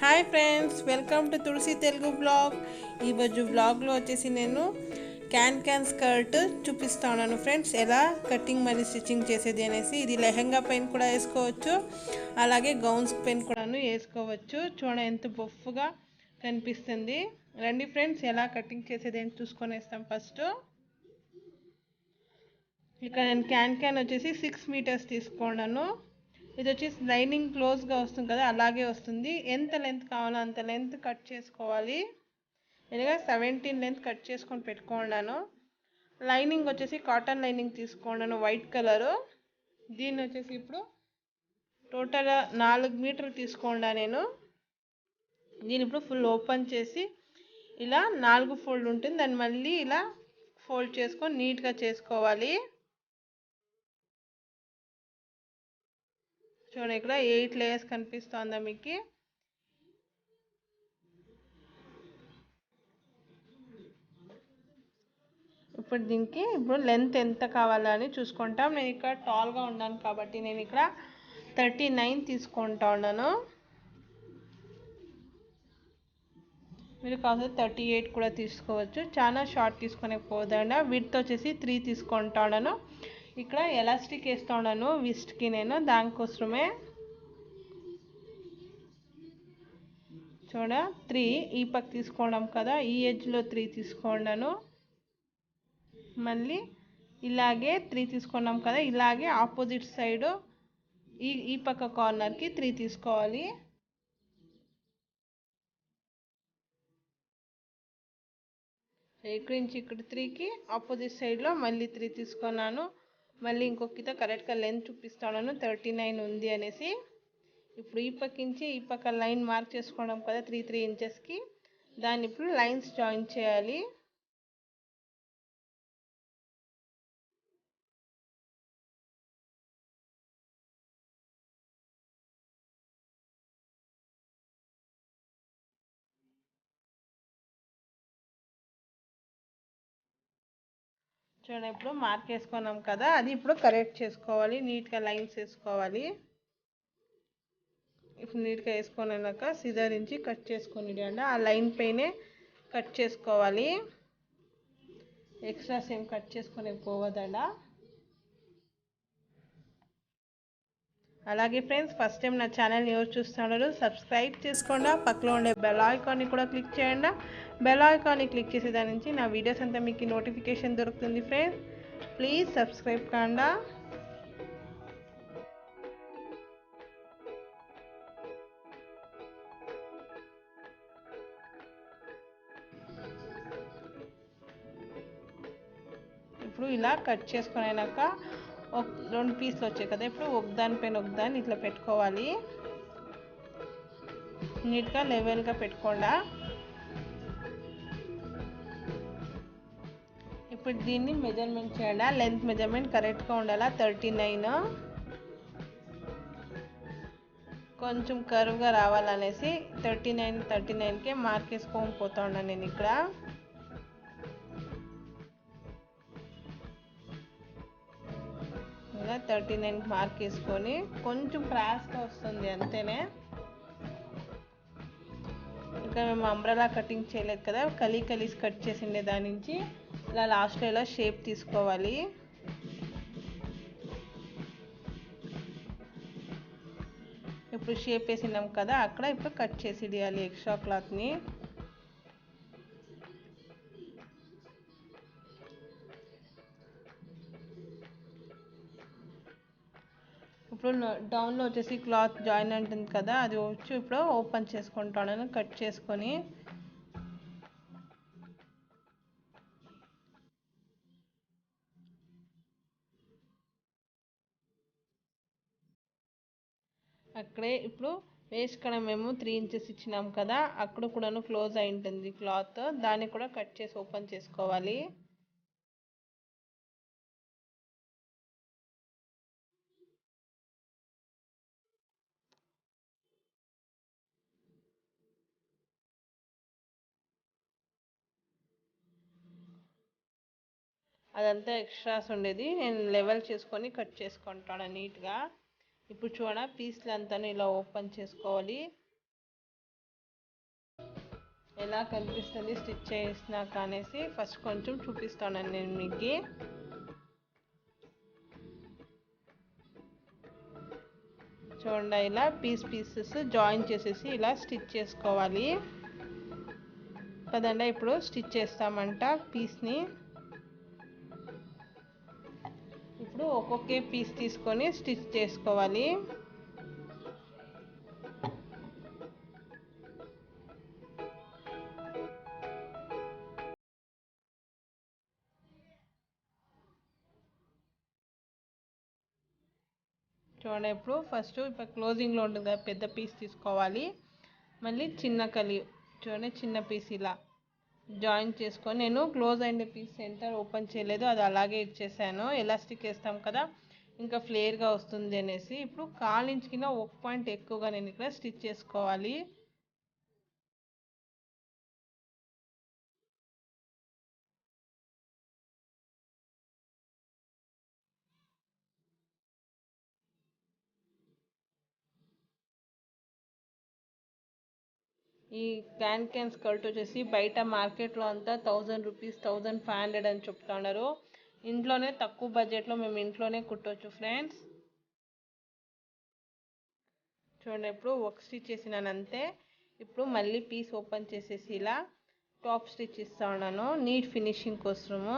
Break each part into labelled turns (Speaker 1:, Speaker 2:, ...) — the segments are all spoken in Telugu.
Speaker 1: Hi friends, welcome to Tulasi Telugu blog. ఈరోజు బ్లాగ్లో వచ్చేసి నేను క్యాన్ స్కర్ట్ చూపిస్తాను ఫ్రెండ్స్, ఎలా కటింగ్ మరియు స్టిచ్చింగ్ చేసేది అనేసి. ఇది లెహంగా పైన కూడా వేసుకోవచ్చు, అలాగే గౌన్స్ పైన కూడాను వేసుకోవచ్చు. చూడ ఎంత బొఫ్ఫుగా కనిపిస్తుంది. రండి ఫ్రెండ్స్, ఎలా కటింగ్ చేసేది అని చూసుకొని వేస్తాం. ఫస్ట్ ఇక్కడ నేను క్యాన్ వచ్చేసి 6 మీటర్స్ తీసుకున్నాను. ఇది వచ్చేసి లైనింగ్ క్లోజ్గా వస్తుంది కదా, అలాగే వస్తుంది. ఎంత లెంత్ కావాలో అంత లెంత్ కట్ చేసుకోవాలి. నేనుగా 17 లెంత్ కట్ చేసుకొని పెట్టుకున్నాను. లైనింగ్ వచ్చేసి కాటన్ లైనింగ్ తీసుకున్నాను, వైట్ కలరు. దీన్ని వచ్చేసి ఇప్పుడు టోటల్ 4 మీటర్లు తీసుకున్నా నేను. దీన్ని ఇప్పుడు ఫుల్ ఓపెన్ చేసి ఇలా 4 ఫోల్డ్ ఉంటుంది, దాన్ని మళ్ళీ ఇలా ఫోల్డ్ చేసుకొని నీట్గా చేసుకోవాలి. చూడండి, ఇక్కడ 8 లేయర్స్ కనిపిస్తుందా మీకు? ఇప్పుడు దీనికి లెంత్ ఎంత కావాలని చూసుకుంటాం. నేను ఇక్కడ టాల్గా ఉన్నాను కాబట్టి నేను ఇక్కడ 39 తీసుకుంటా ఉన్నాను. మీరు కావాల్సి 38 కూడా తీసుకోవచ్చు. చాలా షార్ట్ తీసుకునే పోదండి. విడ్త్ వచ్చేసి 3 తీసుకుంటా ఉన్నాను. ఇక్కడ ఎలాస్టిక్ వేస్తూ ఉన్నాను విస్ట్కి, నేను దానికోసమే. చూడ 3 ఈ పక్క తీసుకోవడం కదా, ఈ ఎడ్జ్లో 3 తీసుకున్నాను. మళ్ళీ ఇలాగే 3 తీసుకున్నాం కదా, ఇలాగే ఆపోజిట్ సైడ్ ఈ పక్క కార్నర్కి 3 తీసుకోవాలి. ఇక్కడి నుంచి ఇక్కడ 3కి ఆపోజిట్ సైడ్లో మళ్ళీ 3 తీసుకున్నాను. మళ్ళీ ఇంకొకతో కరెక్ట్గా లెంత్ చూపిస్తున్నాను, 39 ఉంది అనేసి. ఇప్పుడు ఈ పక్క నుంచి ఈ పక్క లైన్ మార్క్ చేసుకోవడం కదా, 3 ఇంచెస్కి. దాన్ని ఇప్పుడు లైన్స్ జాయిన్ చేయాలి. చూడండి, ఇప్పుడు మార్క్ వేసుకున్నాం కదా, అది ఇప్పుడు కరెక్ట్ చేసుకోవాలి. నీట్గా లైన్స్ వేసుకోవాలి. ఇప్పుడు నీట్గా వేసుకున్నాక సిజర్ నుంచి కట్ చేసుకొని ఆ లైన్ పైనే కట్ చేసుకోవాలి. ఎక్స్ట్రాస్ ఏం కట్ చేసుకొని పోవద్దండ. అలాగే ఫ్రెండ్స్, ఫస్ట్ టైం నా ఛానల్ని ఎవరు చూస్తున్నారు సబ్స్క్రైబ్ చేసుకోండి. పక్కలో ఉండే బెల్ ఐకాన్ని కూడా క్లిక్ చేయండి. బెల్ ఐకాన్ని క్లిక్ చేసే దాని నుంచి నా వీడియోస్ అంతా మీకు నోటిఫికేషన్ దొరుకుతుంది. ఫ్రెండ్స్, ప్లీజ్ సబ్స్క్రైబ్ కాండా. ఇప్పుడు ఇలా కట్ చేసుకొని అయినాక 2 పీసులు వచ్చాయి కదా, ఇప్పుడు ఒకదానిపైన ఒకదాన్ని ఇట్లా పెట్టుకోవాలి. నీట్గా లెవెల్గా పెట్టుకోండా. ఇప్పుడు దీన్ని మెజర్మెంట్ చేయండి. లెంత్ మెజర్మెంట్ కరెక్ట్గా ఉండాలా, 39. కొంచెం కరువుగా రావాలనేసి 39కే మార్క్ వేసుకొని పోతా ఉన్నాను నేను ఇక్కడ. ఇలా 39కి మార్క్ వేసుకొని కొంచెం క్రాస్గా వస్తుంది అంతేనే. ఇంకా మేము అంబ్రెలా కటింగ్ చేయలేదు కదా, కలిసి కట్ చేసిండే దాని నుంచి ఇలా లాస్ట్లో ఇలా షేప్ తీసుకోవాలి. ఇప్పుడు షేప్ వేసినాం కదా, అక్కడ ఇప్పుడు కట్ చేసి ఇవ్వాలి ఎక్స్ట్రా క్లాత్ని. ఇప్పుడు డౌన్లో వచ్చేసి క్లాత్ జాయిన్ ఉంటుంది కదా, అది వచ్చి ఇప్పుడు ఓపెన్ చేసుకుంటాను కట్ చేసుకొని. అక్కడే ఇప్పుడు వేస్ట్ కడ మేము 3 ఇంచెస్ ఇచ్చినాం కదా, అక్కడ కూడాను క్లోజ్ అయి ఉంటుంది క్లాత్, దాన్ని కూడా కట్ చేసి ఓపెన్ చేసుకోవాలి. అదంతా ఎక్స్ట్రాస్ ఉండేది నేను లెవెల్ చేసుకొని కట్ చేసుకుంటాను నీట్గా. ఇప్పుడు చూడ పీస్లు అంతా ఇలా ఓపెన్ చేసుకోవాలి. ఎలా కనిపిస్తుంది స్టిచ్ చేసినాక అనేసి ఫస్ట్ కొంచెం చూపిస్తాను నేను మీకు. చూడండి, ఇలా పీసెస్ జాయిన్ చేసేసి ఇలా స్టిచ్ చేసుకోవాలి కదండి. ఇప్పుడు స్టిచ్ చేస్తామంట పీస్ని. ఇప్పుడు ఒక్కొక్క పీస్ తీసుకొని స్టిచ్ చేసుకోవాలి. చూడండి, ఇప్పుడు ఫస్ట్ ఇప్పుడు క్లోజింగ్లో ఉంటుంది కదా, పెద్ద పీస్ తీసుకోవాలి. మళ్ళీ చిన్న చూడండి, చిన్న పీస్ ఇలా జాయిన్ చేసుకొని, నేను క్లోజ్ అయిన పీస్ సెంటర్ ఓపెన్ చేయలేదు, అది అలాగే ఇచ్చేసాను. ఎలాస్టిక్ వేస్తాం కదా, ఇంకా ఫ్లేర్గా వస్తుంది అనేసి. ఇప్పుడు 1/4 ఇంచ్ కింద 1 పాయింట్ ఎక్కువగా నేను ఇక్కడ స్టిచ్ చేసుకోవాలి. ఈ క్యాన్ స్కర్ట్ వచ్చేసి బయట మార్కెట్లో అంతా 1000 రూపీస్ 1500 అని చెప్తున్నారు. ఇంట్లోనే తక్కువ బడ్జెట్లో మేము ఇంట్లోనే కుట్టవచ్చు ఫ్రెండ్స్. చూడండి, ఇప్పుడు ఒక స్టిచ్ చేసినాను అంతే. ఇప్పుడు మళ్ళీ పీస్ ఓపెన్ చేసేసి ఇలా టాప్ స్టిచ్ ఇస్తా ఉన్నాను నీట్ ఫినిషింగ్ కోసము.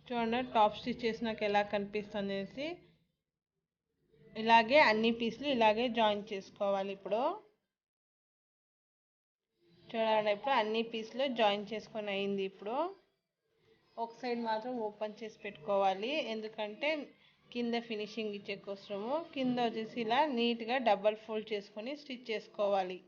Speaker 1: చూడండి, టాప్ స్టిచ్ చేసినాక ఎలా కనిపిస్తుంది అనేసి. ఇలాగే అన్ని పీసులు ఇలాగే జాయిన్ చేసుకోవాలి. ఇప్పుడు చూడండి, ఇప్పుడు అన్ని పీసులు జాయిన్ చేసుకొని అయింది. ఇప్పుడు ఒక సైడ్ మాత్రం ఓపెన్ చేసి పెట్టుకోవాలి, ఎందుకంటే కింద ఫినిషింగ్ ఇచ్చే కోసము. కింద వచ్చేసి ఇలా నీట్గా డబల్ ఫోల్డ్ చేసుకొని స్టిచ్ చేసుకోవాలి.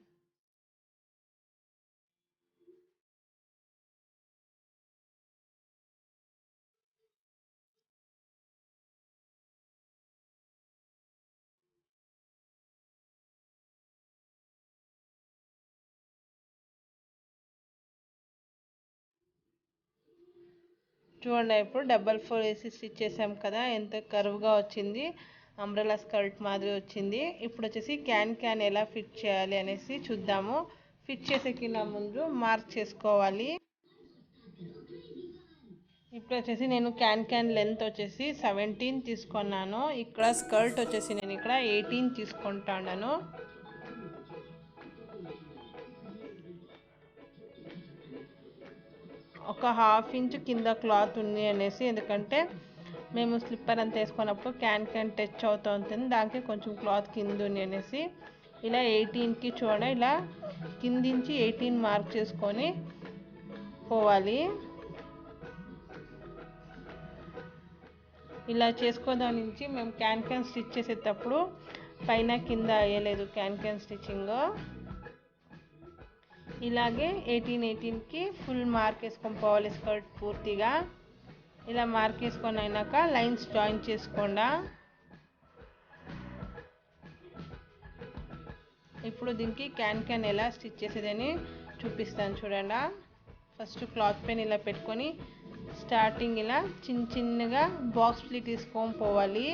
Speaker 1: చూడండి, ఇప్పుడు డబల్ ఫోల్డ్ వేసి స్టిచ్ చేసాం కదా, ఎంత కర్వ్గా వచ్చింది, అంబ్రెలా స్కర్ట్ మాదిరి వచ్చింది. ఇప్పుడు వచ్చేసి క్యాన్ ఎలా ఫిట్ చేయాలి అనేసి చూద్దాము. ఫిట్ చేసే కింద ముందు మార్క్ చేసుకోవాలి. ఇప్పుడు వచ్చేసి నేను క్యాన్ లెంత్ వచ్చేసి 17 తీసుకున్నాను. ఇక్కడ స్కర్ట్ వచ్చేసి నేను ఇక్కడ 18 తీసుకుంటాను. ఒక 1/2 ఇంచ్ కింద క్లాత్ ఉంది అనేసి, ఎందుకంటే మేము స్లిప్పర్ అంతా వేసుకున్నప్పుడు క్యాన్ టచ్ అవుతూ ఉంటుంది, దానికి కొంచెం క్లాత్ కింద ఉంది అనేసి ఇలా 18కి చూడ ఇలా కిందించి 18 మార్క్ చేసుకొని పోవాలి. ఇలా చేసుకోదాని నుంచి మేము క్యాన్ స్టిచ్ చేసేటప్పుడు పైన కింద వేయలేదు క్యాన్ స్టిచ్చింగ్. ఇలాగే 18కి ఫుల్ మార్క్ వేసుకొని పోవాలి స్కర్ట్ పూర్తిగా. ఇలా మార్క్ వేసుకొని అయినాక లైన్స్ జాయిన్ చేసుకోండా. ఇప్పుడు దీనికి క్యాన్ ఎలా స్టిచ్ చేసేదని చూపిస్తాను చూడండి. ఫస్ట్ క్లాత్ పైన ఇలా పెట్టుకొని స్టార్టింగ్ ఇలా చిన్నగా బాక్స్ ప్లీట్ తీసుకొని పోవాలి.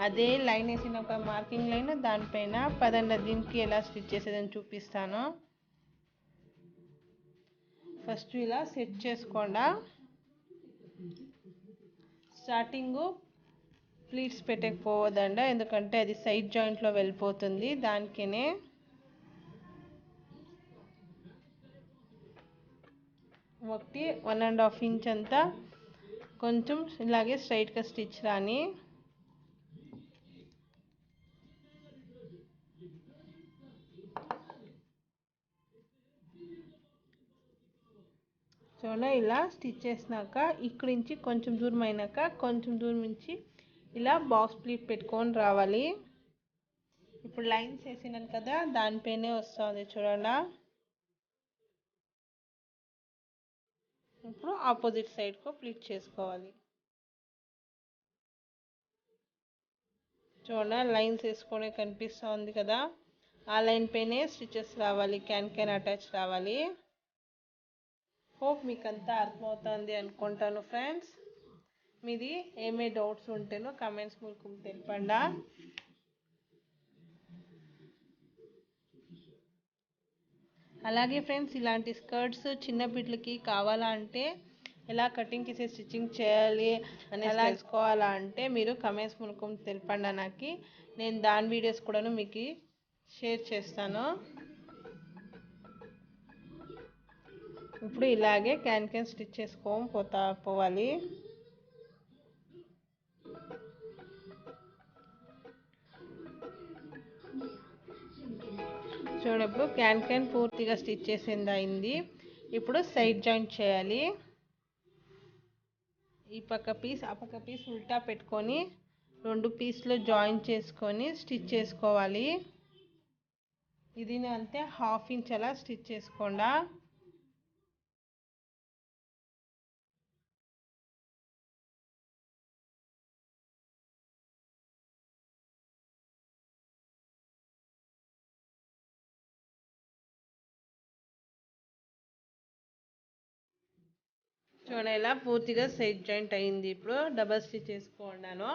Speaker 1: అదే లైన్ వేసినాక మార్కింగ్ లైన్ దానిపైన పదండి దీనికి ఎలా స్టిచ్ చేసేదని చూపిస్తాను. ఫస్ట్ ఇలా సెట్ చేసుకోండా. స్టార్టింగ్ ప్లీట్స్ పెట్టకపోవద్దండి, ఎందుకంటే అది సైడ్ జాయింట్లో వెళ్ళిపోతుంది, దానికనే. ఒకటి 1.5 ఇంచ్ అంతా కొంచెం ఇలాగే స్ట్రైట్గా స్టిచ్ రాని. చూడండి, ఇలా స్టిచ్ చేసినాక ఇక్కడి నుంచి కొంచెం దూరం అయినాక కొంచెం దూరం నుంచి ఇలా బాక్స్ ప్లీట్ పెట్టుకొని రావాలి. ఇప్పుడు లైన్స్ వేసినాను కదా, దానిపైనే వస్తుంది చూడండి. ఇప్పుడు ఆపోజిట్ సైడ్కు ప్లీట్ చేసుకోవాలి. చూడండి లైన్స్ వేసుకొని కనిపిస్తుంది కదా, ఆ లైన్ పైనే స్టిచెస్ రావాలి, క్యాన్ అటాచ్ రావాలి. హోప్ మీకు అంతా అర్థమవుతుంది అనుకుంటాను ఫ్రెండ్స్. మీది ఏమే డౌట్స్ ఉంటేనో కమెంట్స్ మూలకం తెలపండి. అలాగే ఫ్రెండ్స్, ఇలాంటి స్కర్ట్స్ చిన్న బిడ్డలకి కావాలంటే ఎలా కటింగ్ చేసి స్టిచ్చింగ్ చేయాలి అని తెలుసుకోవాలా అంటే మీరు కమెంట్స్ మూలకం తెలపండి నాకు. నేను దాని వీడియోస్ కూడా మీకు షేర్ చేస్తాను. ఇప్పుడు ఇలాగే క్యాన్ స్టిచ్ చేసుకొని పోవాలి. చూడండి ఇప్పుడు క్యాన్ పూర్తిగా స్టిచ్ చేసింది అయింది. ఇప్పుడు సైడ్ జాయింట్ చేయాలి. ఈ పక్క పీస్ ఆ పక్క పీస్ ఉల్టా పెట్టుకొని 2 పీస్లు జాయిన్ చేసుకొని స్టిచ్ చేసుకోవాలి. ఇది అంతే 1/2 ఇంచ్ అలా స్టిచ్ చేసుకోండి. చూడండి ఇలా పూర్తిగా సైడ్ జాయింట్ అయింది. ఇప్పుడు డబల్ స్టిచ్ చేసుకున్నాను.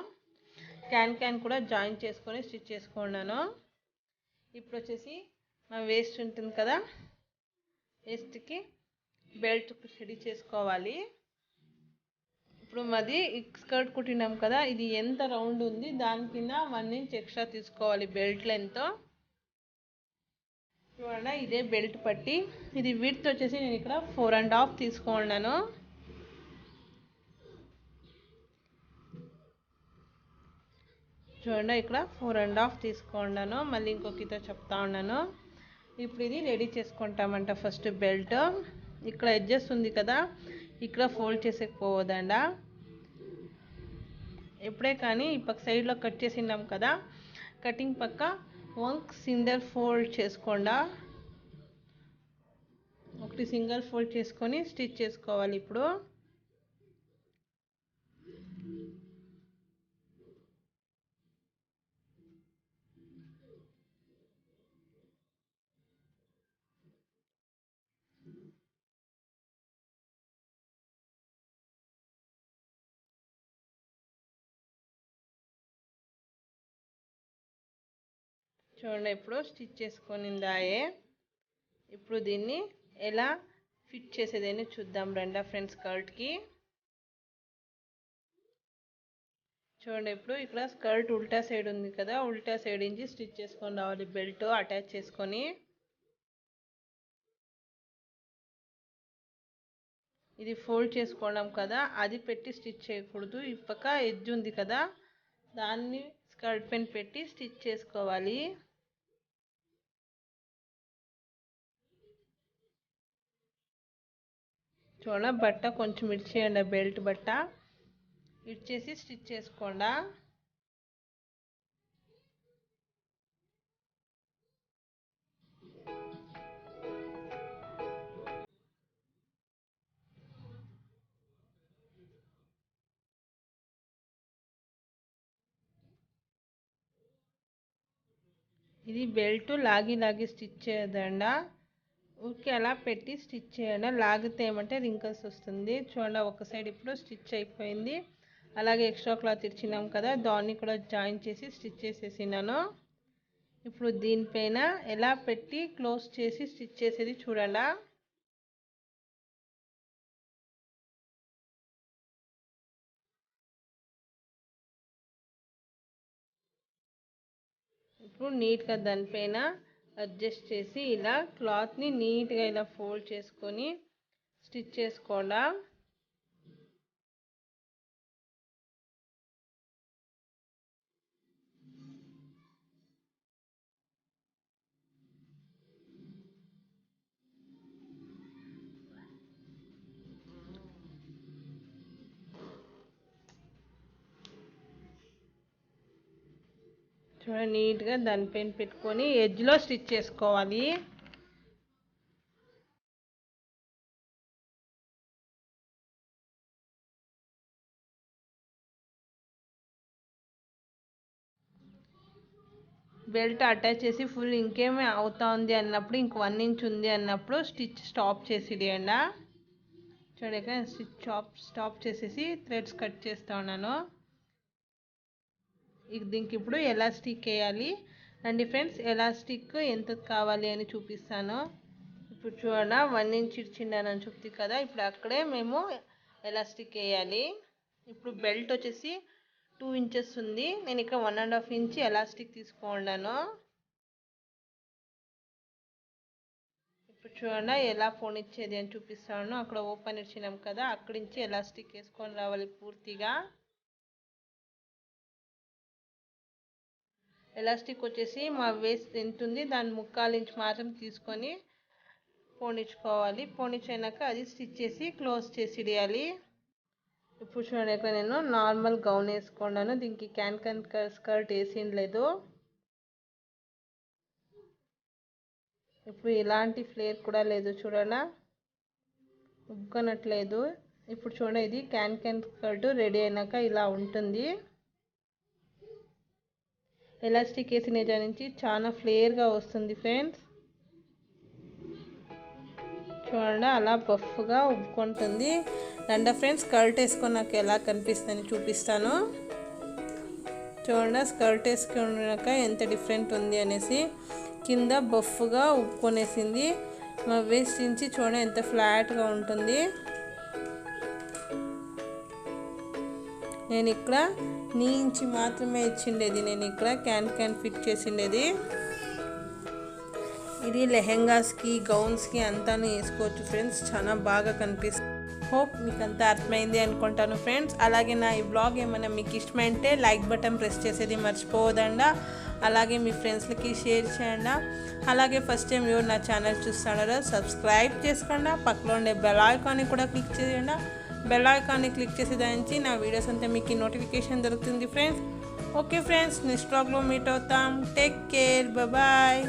Speaker 1: క్యాన్ కూడా జాయిన్ చేసుకొని స్టిచ్ చేసుకున్నాను. ఇప్పుడు వచ్చేసి మన వేస్ట్ ఉంటుంది కదా, వేస్ట్కి బెల్ట్ రెడీ చేసుకోవాలి. ఇప్పుడు మాది స్కర్ట్ కుట్టినాం కదా, ఇది ఎంత రౌండ్ ఉంది దాని కింద 1 ఇంచ్ ఎక్స్ట్రా తీసుకోవాలి బెల్ట్ లెంత్. చూడండి ఇదే బెల్ట్ పట్టి. ఇది విడ్త్ వచ్చేసి నేను ఇక్కడ 4.5 తీసుకున్నాను. చూడండి ఇక్కడ 4.5 తీసుకున్నాను. మళ్ళీ ఇంకొకతో చెప్తా ఉన్నాను. ఇప్పుడు ఇది రెడీ చేసుకుంటామంట. ఫస్ట్ బెల్ట్ ఇక్కడ అడ్జస్ట్ ఉంది కదా, ఇక్కడ ఫోల్డ్ చేసేకపోవద్దండి. ఎప్పుడే కానీ ఈ పక్క సైడ్లో కట్ చేసినాం కదా, కటింగ్ పక్క వంక్ సింగల్ ఫోల్డ్ చేసుకోండి. ఒకటి సింగల్ ఫోల్డ్ చేసుకొని స్టిచ్ చేసుకోవాలి. ఇప్పుడు చూడండి ఇప్పుడు స్టిచ్ చేసుకొనిందాయే. ఇప్పుడు దీన్ని ఎలా ఫిట్ చేసేదని చూద్దాం రండి ఫ్రెండ్స్. స్కర్ట్కి చూడండి ఇప్పుడు ఇక్కడ స్కర్ట్ ఉల్టా సైడ్ ఉంది కదా, ఉల్టా సైడ్ నుంచి స్టిచ్ చేసుకొని రావాలి. బెల్ట్ అటాచ్ చేసుకొని ఇది ఫోల్డ్ చేసుకున్నాం కదా, అది పెట్టి స్టిచ్ చేయకూడదు. ఈ పక్క ఎడ్జ్ ఉంది కదా, దాన్ని స్కర్ట్ పెన్ పెట్టి స్టిచ్ చేసుకోవాలి. చూడండి బట్ట కొంచెం ఇడ్చేయండి, బెల్ట్ బట్ట ఇడ్చేసి స్టిచ్ చేసుకోండి. ఇది బెల్ట్ లాగి స్టిచ్ చేయదండి, ఊరికే అలా పెట్టి స్టిచ్ చేయండి. లాగితే ఏమంటే రింకల్స్ వస్తుంది. చూడండి ఒక సైడ్ ఇప్పుడు స్టిచ్ అయిపోయింది. అలాగే ఎక్స్ట్రా క్లాత్ ఇచ్చినాం కదా, దాన్ని కూడా జాయిన్ చేసి స్టిచ్ చేసేసినాను. ఇప్పుడు దీనిపైన ఎలా పెట్టి క్లోజ్ చేసి స్టిచ్ చేసేది చూడండి. ఇప్పుడు నీట్గా దానిపైన అడ్జస్ట్ చేసి ఇలా క్లాత్ని నీట్గా ఇలా ఫోల్డ్ చేసుకొని స్టిచ్ చేసుకోండి. చూడండి నీట్గా దానిపైన పెట్టుకొని ఎడ్జ్లో స్టిచ్ చేసుకోవాలి. బెల్ట్ అటాచ్ చేసి ఫుల్ ఇంకేమీ అవుతా ఉంది అన్నప్పుడు, ఇంక 1 ఇంచ్ ఉంది అన్నప్పుడు స్టిచ్ స్టాప్ చేసేయండి. చూడక స్టిచ్ స్టాప్ చేసేసి థ్రెడ్స్ కట్ చేస్తా ఉన్నాను. దీనికి ఇప్పుడు ఎలాస్టిక్ వేయాలి. రండి ఫ్రెండ్స్, ఎలాస్టిక్ ఎంత కావాలి అని చూపిస్తాను. ఇప్పుడు చూడండి 1 ఇంచ్ ఇచ్చిండని చెప్తుంది కదా, ఇప్పుడు అక్కడే మేము ఎలాస్టిక్ వేయాలి. ఇప్పుడు బెల్ట్ వచ్చేసి 2 ఇంచెస్ ఉంది, నేను ఇక్కడ 1.5 ఇంచ్ ఎలాస్టిక్ తీసుకున్నాను. ఇప్పుడు చూడండి ఎలా పోనిచ్చేది అని చూపిస్తాను. అక్కడ ఓపెన్ ఇచ్చినాం కదా, అక్కడి నుంచి ఎలాస్టిక్ వేసుకొని రావాలి పూర్తిగా. ఎలాస్టిక్ వచ్చేసి మా వేస్ట్ ఎంత ఉంది దాని 3/4 ఇంచ్ మాత్రం తీసుకొని పోనిచ్చుకోవాలి. పోనిచ్చాక అది స్టిచ్ చేసి క్లోజ్ చేసేయాలి. ఇప్పుడు చూడండి ఇక్కడ నేను నార్మల్ గౌన్ వేసుకున్నాను, దీనికి క్యాన్ స్కర్ట్ వేసిండలేదు. ఇప్పుడు ఇలాంటి ఫ్లేర్ కూడా లేదు, చూడండి ఉబ్బనట్లేదు. ఇప్పుడు చూడండి ఇది క్యాన్ స్కర్ట్ రెడీ అయినాక ఇలా ఉంటుంది. ఎలాస్టిక్ వేసిన దాని నుంచి చాలా ఫ్లేర్గా వస్తుంది ఫ్రెండ్స్. చూడండి అలా బఫ్గా ఉబ్బుకుంటుంది. రండి ఫ్రెండ్స్, స్కర్ట్ వేసుకున్నాక ఎలా కనిపిస్తుందని చూపిస్తాను. చూడండి స్కర్ట్ వేసుకున్నాక ఎంత డిఫరెంట్ ఉంది అనేసి. కింద బఫ్గా ఉబ్బుకొనేసింది. మా వేస్ట్ నుంచి చూడండి ఎంత ఫ్లాట్గా ఉంటుంది. నేను ఇక్కడ నీ ఇంచి మాత్రమే ఇచ్చిండేది, నేను ఇక్కడ క్యాన్ ఫిట్ చేసిండేది. ఇది లెహెంగాస్కి గౌన్స్కి అంతా వేసుకోవచ్చు ఫ్రెండ్స్, చాలా బాగా కనిపిస్తుంది. హోప్ మీకు అంతా అర్థమైంది అనుకుంటాను ఫ్రెండ్స్. అలాగే నా ఈ బ్లాగ్ ఏమైనా మీకు ఇష్టమైతే లైక్ బటన్ ప్రెస్ చేసేది మర్చిపోవద్దండి. అలాగే మీ ఫ్రెండ్స్లకి షేర్ చేయండి. అలాగే ఫస్ట్ టైం ఎవరు నా ఛానల్ చూస్తున్నారో సబ్స్క్రైబ్ చేసుకోండి. పక్కలో ఉండే బెల్ ఐకాన్ని కూడా క్లిక్ చేయండి. బెల్ ఐకాన్ని క్లిక్ చేసేదానికి నా వీడియోస్ అంతా మీకు నోటిఫికేషన్ దొరుకుతుంది ఫ్రెండ్స్. ఓకే ఫ్రెండ్స్, నెక్స్ట్ బ్లాగ్లో మీట్ అవుతాం. Take care, bye.